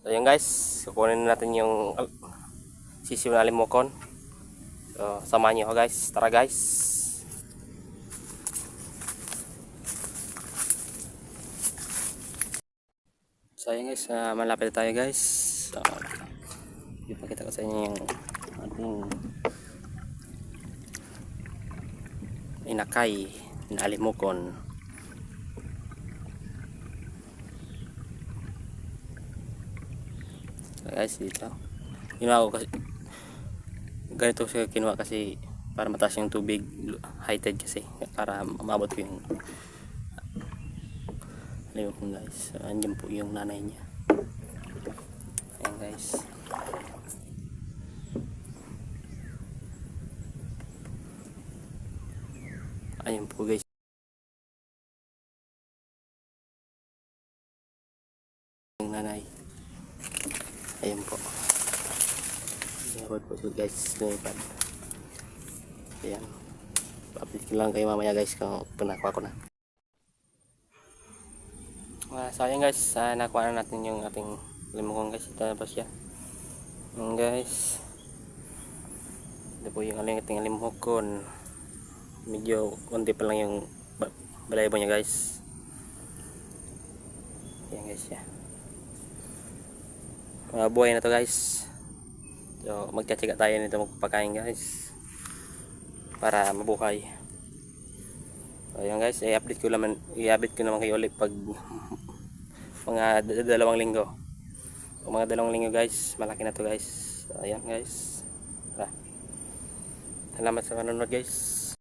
So yun guys, kukunin natin yung sisiw na alimokon. So samahan nyo ako guys, tara guys. So yun guys, malapit tayo guys. So ipakita ko sa inyo yung ating inakay na alimokon. So guys, dito ginawa ko kasi ganito siya kinuha kasi para mataas yung tubig, high tide kasi, para umabot ko yung alimokon guys. So andyan po yung nanay niya. Ayan guys. Ayan po guys. Yung nanay. Ayan po. Ayan po so guys. Lumipad. Ayan. Pa-update ko lang kayo mamaya guys kung pinakuha ko na. So ayan guys. Nakuha na natin yung ating limokon guys. Ito na po siya. Ayan guys. Ito po yung ating limokon. Medyo konti pa lang yung balahibo niya guys. Ayan guys ya. Buhay na to guys. So magtsatsaga tayo nito magpapakain guys para mabuhay. So ayan guys, i-update ko naman kayo ulit pag mga dalawang linggo. Pag mga dalawang linggo guys, malaki na to guys. So ayan guys. Salamat sa panonood guys.